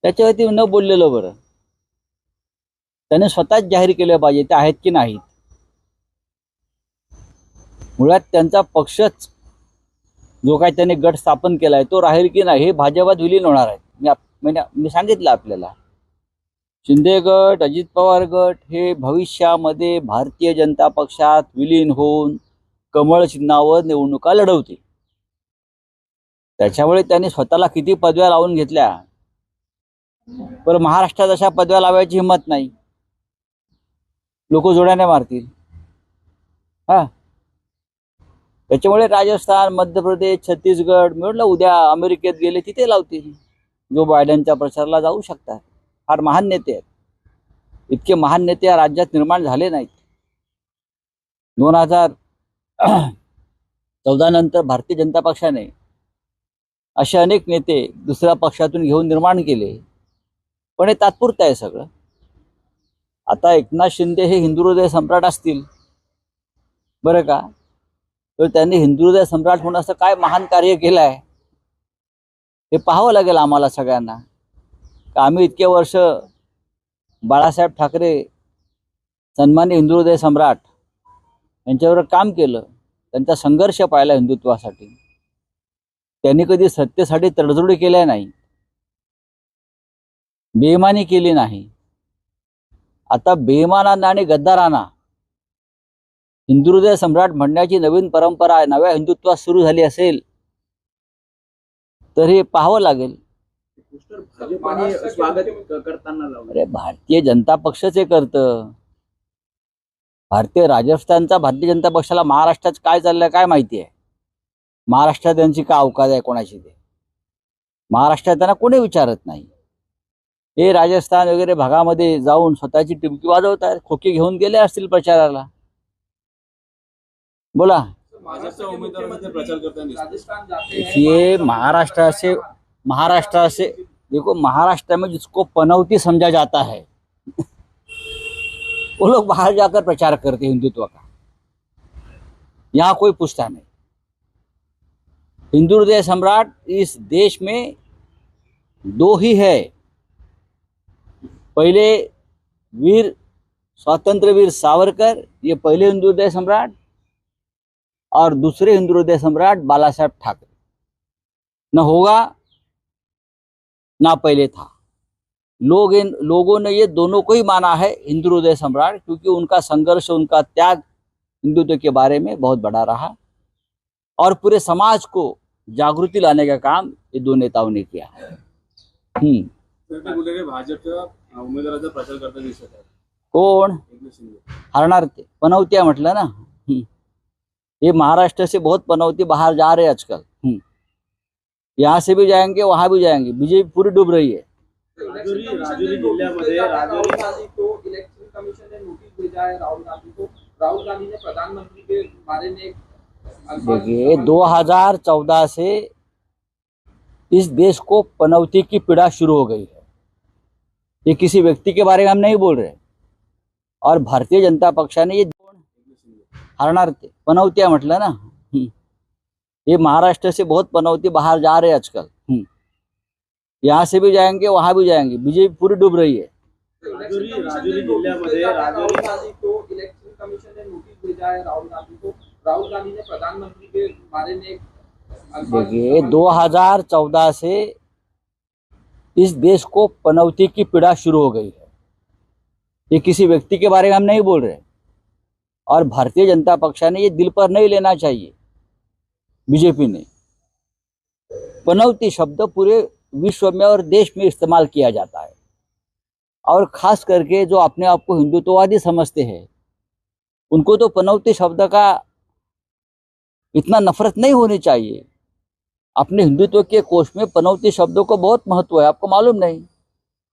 त्याच्यावरती न बोललेलं बरं. त्याने स्वतःच जाहीर केलं पाहिजे ते आहेत की नाहीत. मुळात त्यांचा पक्षच जो काही त्यांनी गट स्थापन केलाय तो राहील की नाही हे भाजपात विलीन होणार आहे. मी सांगितलं आपल्याला. शिंदे गट, अजित पवार गट हे भविष्यामध्ये भारतीय जनता पक्षात विलीन होऊन कमळ चिन्हावर निवडणुका लढवतील. त्याच्यामुळे त्यांनी स्वतःला किती पदव्या लावून घेतल्या, पण महाराष्ट्रात अशा पदव्या लावायची हिंमत नाही. लोक जोड्याने मारतील. त्याच्यामुळे राजस्थान, मध्य प्रदेश, छत्तीसगड, मी म्हटलं उद्या अमेरिकेत गेले तिथे लावतील. जो बायडनच्या प्रचाराला जाऊ शकतात. फार महान नेते आहेत. इतके महान नेते या राज्यात निर्माण झाले नाहीत. 2014 नंतर भारतीय जनता पक्षाने असे अनेक नेते दुसऱ्या पक्षातून घेऊन निर्माण केले, पण हे तात्पुरतं आहे सगळं. आता एकनाथ शिंदे हे हिंदू हृदय सम्राट असतील बरं का, तर त्यांनी हिंदू हृदय सम्राट होण्याचं काय महान कार्य केलं आहे हे पाहावं लागेल आम्हाला सगळ्यांना. का आम्ही इतके वर्ष बाळासाहेब ठाकरे सन्मान्य हिंदू हृदय सम्राट यांच्यावर काम केलं, त्यांचा संघर्ष पाहिला हिंदुत्वासाठी. त्यांनी कधी सत्तेसाठी तडजोडी केल्या नाही, बेईमानी केली नाही. आता बेईमानांना आणि गद्दारांना हिंदू हृदय सम्राट म्हणण्याची नवीन परंपरा नव्या हिंदुत्वात सुरू झाली असेल तर हे पाहावं लागेल. अरे भारतीय जनता पक्षच हे करतं. राजस्थानचा भारतीय जनता पक्षाला महाराष्ट्रात काय चाललंय काय माहिती आहे. महाराष्ट्रात त्यांची काय अवकाश आहे कोणाची ते. महाराष्ट्रात त्यांना कोणी विचारत नाही. हे राजस्थान वगैरे भागामध्ये जाऊन स्वतःची टिमकी वाजवत आहेत. खोके घेऊन गेले असतील प्रचाराला. बोला. ये महाराष्ट्र से देखो, महाराष्ट्र में जिसको पनौती समझा जाता है वो लोग बाहर जाकर प्रचार करते हैं हिंदुत्व का. यहाँ कोई पूछता नहीं. हिंदू हृदय सम्राट इस देश में दो ही है. पहले वीर स्वातंत्र वीर सावरकर, ये पहले हिंदू हृदय सम्राट, और दूसरे हिंदू हृदय सम्राट बाला साहेब ठाकरे. न होगा ना पहले था. लोगों ने ये दोनों को ही माना है हिंदू हृदय सम्राट, क्योंकि उनका संघर्ष, उनका त्याग हिंदुत्व के बारे में बहुत बड़ा रहा और पूरे समाज को जागृति लाने का काम ये दो नेताओं ने किया है. भाजपच्या उमेदवाराचा प्रचार करता दिसत आहे. कोण हरणार ते? पनौत्या म्हटलं ना. ये महाराष्ट्र से बहुत पनौती बाहर जा रहे हैं आजकल. यहाँ से भी जाएंगे, वहां भी जाएंगे. बीजेपी पूरी डूब रही है. राजौरी जिल्ह्यामध्ये राहुल गांधी को इलेक्शन कमीशन ने नोटिस भेजा है. राहुल गांधी ने प्रधानमंत्री के बारे में देखिए 2014 से इस देश को पनौती की पीड़ा शुरू हो गई है. ये किसी व्यक्ति के बारे में हम नहीं बोल रहे. और भारतीय जनता पक्षाने ये हरणार ते पनौत्या म्हटलं ना. ये महाराष्ट्र से बहुत पनौती बाहर जा रहे हैं आजकल. यहाँ से भी जाएंगे, वहां भी जाएंगे. बीजेपी पूरी डूब रही है. राजौरी जिल्ह्यामध्ये राहुल गांधी को इलेक्शन कमीशन ने नोटिस भेजा है. राहुल गांधी ने प्रधानमंत्री के बारे में देखिए 2014 से इस देश को पनौती की पीड़ा शुरू हो गई है. ये किसी व्यक्ति के बारे में हम नहीं बोल रहे. और भारतीय जनता पक्षाने ये दिल पर नहीं लेना चाहिए. बीजेपी ने पनौती शब्द पूरे विश्व में और देश में इस्तेमाल किया जाता है. और खास करके जो अपने आप को हिंदुत्ववादी समझते हैं उनको तो पनौती शब्द का इतना नफरत नहीं होनी चाहिए. अपने हिंदुत्व के कोश में पनौती शब्दों को बहुत महत्व है. आपको मालूम नहीं?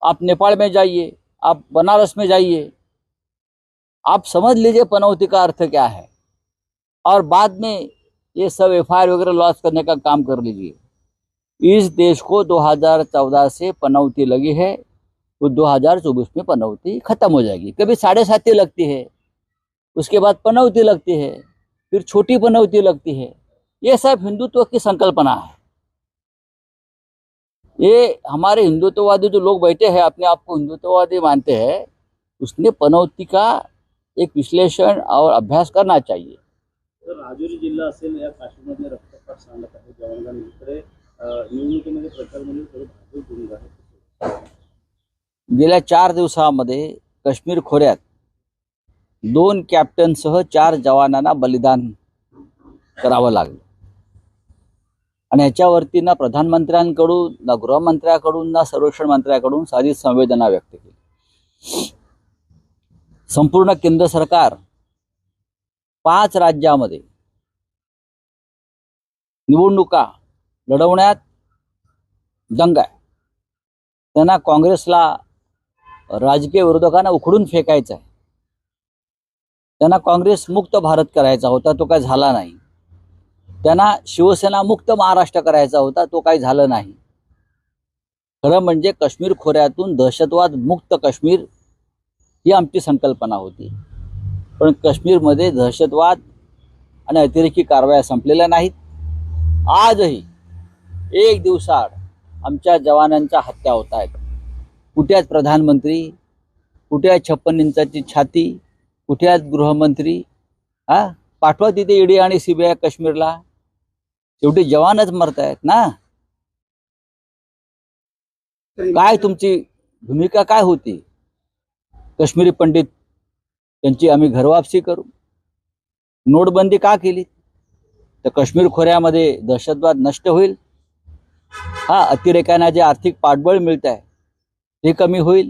आप नेपाल में जाइए, आप बनारस में जाइए, आप समझ लीजिए पनौती का अर्थ क्या है. और बाद में ये सब FIR वगैरह लॉन्च करने का काम कर लीजिए. इस देश को 2014 से पनौती लगी है, वो 2024 में पनौती खत्म हो जाएगी. कभी 7.5 लगती है, उसके बाद पनौती लगती है, फिर छोटी पनौती लगती है. ये सब हिंदुत्व की संकल्पना है. ये हमारे हिंदुत्ववादी जो लोग बैठे हैं, अपने आप को हिंदुत्ववादी मानते हैं, उसने पनौती का एक विश्लेषण और अभ्यास करना चाहिए. तर राजुरी जिल्हा असेल या काश्मीरमध्ये रक्तपात सांगत आहे जवानांकडे निवडणुकीमध्ये प्रचार म्हणजे थोडं भाजप भूमिका आहे. गेल्या 4 दिवसामध्ये काश्मीर खोऱ्यात 2 कॅप्टनसह 4 जवानांना बलिदान करावं लागलं. आणि याच्यावरती ना प्रधानमंत्र्यांकडून, ना गृहमंत्र्याकडून, ना संरक्षण मंत्र्याकडून साधी संवेदना व्यक्त केली. संपूर्ण केंद्र सरकार 5 राज्यामध्ये निवडणुका लढवण्यात दंग आहे. त्यांना काँग्रेसला, राजकीय विरोधकांना उखडून फेकायचं आहे. त्यांना काँग्रेस मुक्त भारत करायचा होता, तो काय झाला नाही. त्यांना शिवसेना मुक्त महाराष्ट्र करायचा होता, तो काही झालं नाही. खरं म्हणजे काश्मीर खोऱ्यातून दहशतवाद मुक्त काश्मीर ही आमची संकल्पना होती. पण काश्मीरमध्ये दहशतवाद आणि अतिरेकी कारवाया संपलेल्या नाहीत. आजही 1 दिवसाआड आमच्या जवानांच्या हत्या होत आहेत. कुठे आहेत प्रधानमंत्री, कुठे आहेत 56 इंचाची छाती, कुठे आहेत गृहमंत्री? पाठवा तिथे ईडी आणि सीबीआय काश्मीरला. शेवटी जवानच मरत आहेत ना. काय तुमची भूमिका काय होती? काश्मीरी पंडित त्यांची आम्ही घरवापसी करू. नोटबंदी का केली? तर काश्मीर खोऱ्यामध्ये दहशतवाद नष्ट होईल. अतिरेक्यांना जे आर्थिक पाठबळ मिळत आहे ते कमी होईल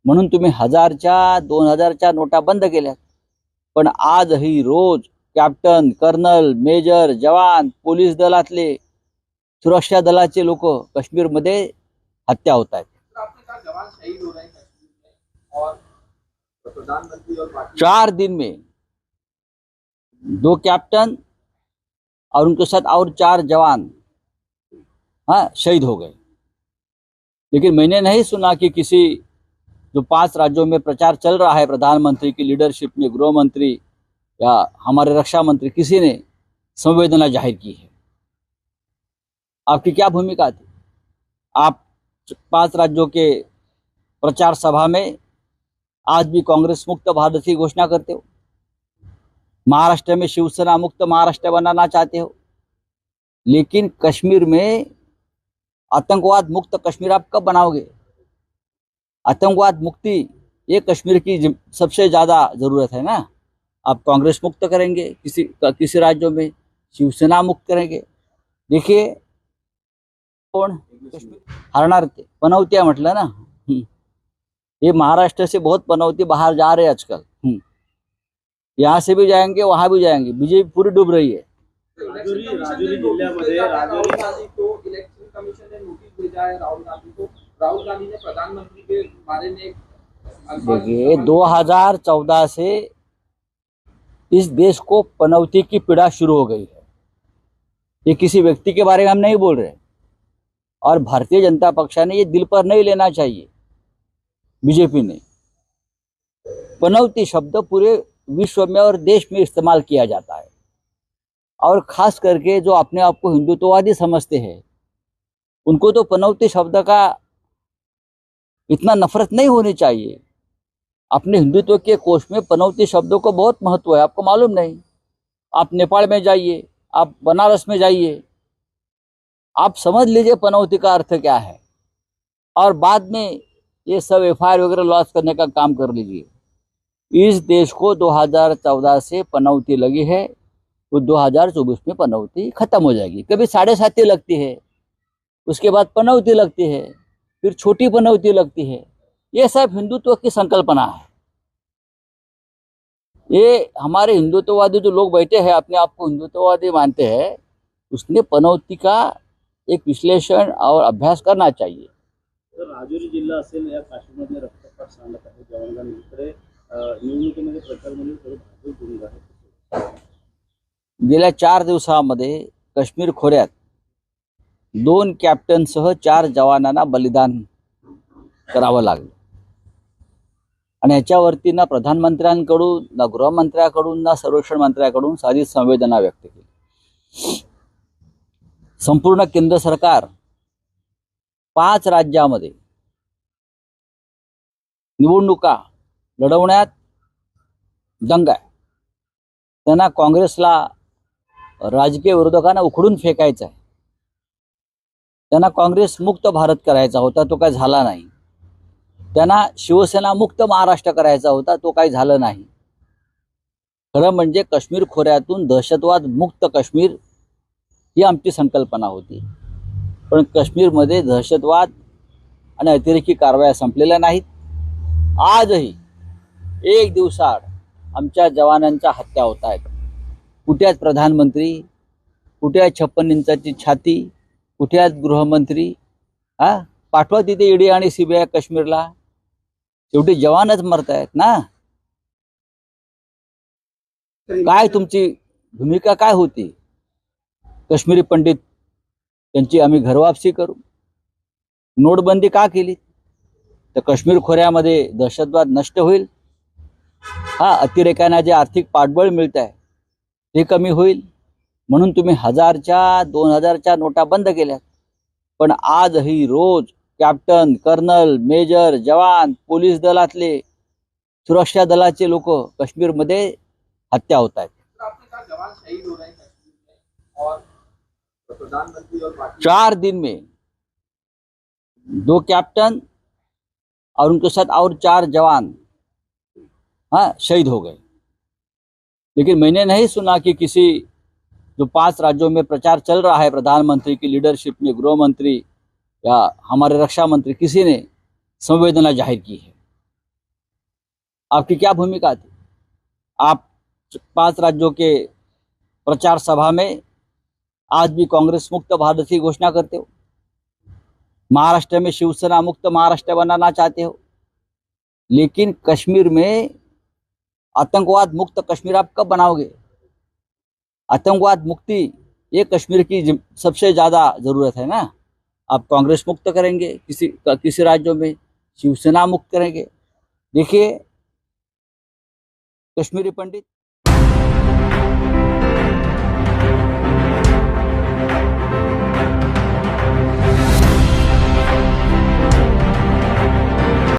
म्हणून तुम्ही 1000च्या 2000च्या नोटा बंद केल्यात. पण आजही रोज कॅप्टन, कर्नल, मेजर, जवान, पोलीस दलातले, सुरक्षा दलाचे लोक काश्मीरमध्ये हत्या होत आहेत. 4 दिन में 2 कैप्टन और उनके साथ और 4 जवान शहीद हो गए. लेकिन मैंने नहीं सुना कि किसी जो 5 राज्यों में प्रचार चल रहा है प्रधानमंत्री की लीडरशिप में, गृह मंत्री या हमारे रक्षा मंत्री, किसी ने संवेदना जाहिर की है. आपकी क्या भूमिका थी? आप 5 राज्यों के प्रचार सभा में आज भी कांग्रेस मुक्त भारत की घोषणा करते हो. महाराष्ट्र में शिवसेना मुक्त महाराष्ट्र बनाना चाहते हो. लेकिन कश्मीर में आतंकवाद मुक्त कश्मीर आप कब बनाओगे? आतंकवाद मुक्ति ये कश्मीर की सबसे ज़्यादा ज़रूरत है ना. आप कांग्रेस मुक्त करेंगे किसी राज्यों में, शिवसेना मुक्त करेंगे. देखिए कौन हारणार ते? पनौत्या म्हटलं ना. ये महाराष्ट्र से बहुत पनौती बाहर जा रहे हैं आजकल. यहाँ से भी जाएंगे, वहाँ भी जाएंगे. बीजेपी पूरी डूब रही है. राजुरी जिल्ह्यामध्ये राहुल गांधी को इलेक्शन कमीशन ने नोटिस भेजा है. राहुल गांधी ने प्रधानमंत्री के बारे में देखिए 2014 से इस देश को पनौती की पीड़ा शुरू हो गई है. ये किसी व्यक्ति के बारे में हम नहीं बोल रहे. और भारतीय जनता पक्षाने ये दिल पर नहीं लेना चाहिए. बीजेपी ने पनौती शब्द पूरे विश्व में और देश में इस्तेमाल किया जाता है. और खास करके जो अपने आप को हिंदुत्ववादी समझते हैं उनको तो पनौती शब्द का इतना नफरत नहीं होनी चाहिए. अपने हिंदुत्व के कोश में पनौती शब्दों को बहुत महत्व है. आपको मालूम नहीं? आप नेपाल में जाइए, आप बनारस में जाइए, आप समझ लीजिए पनौती का अर्थ क्या है. और बाद में ये सब FIR वगैरह लॉन्च करने का काम कर लीजिए. इस देश को 2014 से पनौती लगी है, तो 2024 में पनौती खत्म हो जाएगी. कभी 7.5 लगती है, उसके बाद पनौती लगती है, फिर छोटी पनौती लगती है. ये सब हिंदुत्व की संकल्पना है. ये हमारे हिंदुत्ववादी जो लोग बैठे हैं, अपने आप को हिंदुत्ववादी मानते हैं, उसने पनौती का एक विश्लेषण और अभ्यास करना चाहिए. तर राजुरी जिल्हा असेल या काश्मीरमध्ये रक्तपात सांगत आहे जवानांकडे निवडणुकीमध्ये प्रचार म्हणजे थोडं भाजप भूमिका आहे. गेल्या 4 दिवसामध्ये काश्मीर खोऱ्यात 2 कॅप्टनसह 4 जवानांना बलिदान करावं लागलं. आणि याच्यावरती ना प्रधानमंत्र्यांकडून, ना गृहमंत्र्याकडून, ना संरक्षण मंत्र्याकडून साधी संवेदना व्यक्त केली. संपूर्ण केंद्र सरकार 5 राज्यामध्ये निवडणुका लढवण्यात दंग आहे. त्यांना काँग्रेसला राजकीय विरोधकांना उखडून फेकायचं आहे. त्यांना काँग्रेस मुक्त भारत करायचा होता, तो काय झाला नाही. त्यांना शिवसेना मुक्त महाराष्ट्र करायचा होता, तो काही झालं नाही. खरं म्हणजे काश्मीर खोऱ्यातून दहशतवाद मुक्त काश्मीर ही आमची संकल्पना होती. पण काश्मीरमध्ये दहशतवाद आणि अतिरेकी कारवाया संपलेल्या नाहीत. आजही एक दिवसाआड आमच्या जवानांच्या हत्या होत आहेत. कुठे आहेत प्रधानमंत्री, कुठे आहेत 56 इंचाची छाती, कुठे आहेत गृहमंत्री? पाठवा तिथे ईडी आणि सीबीआय काश्मीरला. शेवटी जवानच मरत आहेत ना. काय तुमची भूमिका काय होती? काश्मीरी पंडित त्यांची आम्ही घरवापसी करू. नोटबंदी का केली? तर काश्मीर खोऱ्यामध्ये दहशतवाद नष्ट होईल. अतिरेक्यांना जे आर्थिक पाठबळ मिळत आहे ते कमी होईल म्हणून तुम्ही 1000च्या 2000च्या नोटा बंद केल्यात. पण आजही रोज कॅप्टन, कर्नल, मेजर, जवान, पोलीस दलातले, सुरक्षा दलाचे लोक काश्मीरमध्ये हत्या होत आहेत. तो आपने कहा जवान शहीद हो रहे हैं कश्मीर में और प्रधानमंत्री और बाकी 4 दिन में 2 कैप्टन और उनके साथ और 4 जवान शहीद हो गए. लेकिन मैंने नहीं सुना कि किसी जो 5 राज्यों में प्रचार चल रहा है प्रधानमंत्री की लीडरशिप में, गृह मंत्री या हमारे रक्षा मंत्री, किसी ने संवेदना जाहिर की है. आपकी क्या भूमिका थी? आप 5 राज्यों के प्रचार सभा में आज भी कांग्रेस मुक्त भारत की घोषणा करते हो. महाराष्ट्र में शिवसेना मुक्त महाराष्ट्र बनाना चाहते हो. लेकिन कश्मीर में आतंकवाद मुक्त कश्मीर आप कब बनाओगे? आतंकवाद मुक्ति ये कश्मीर की सबसे ज़्यादा ज़रूरत है ना. आप कांग्रेस मुक्त करेंगे किसी राज्यों में, शिवसेना मुक्त करेंगे. देखिए कश्मीरी पंडित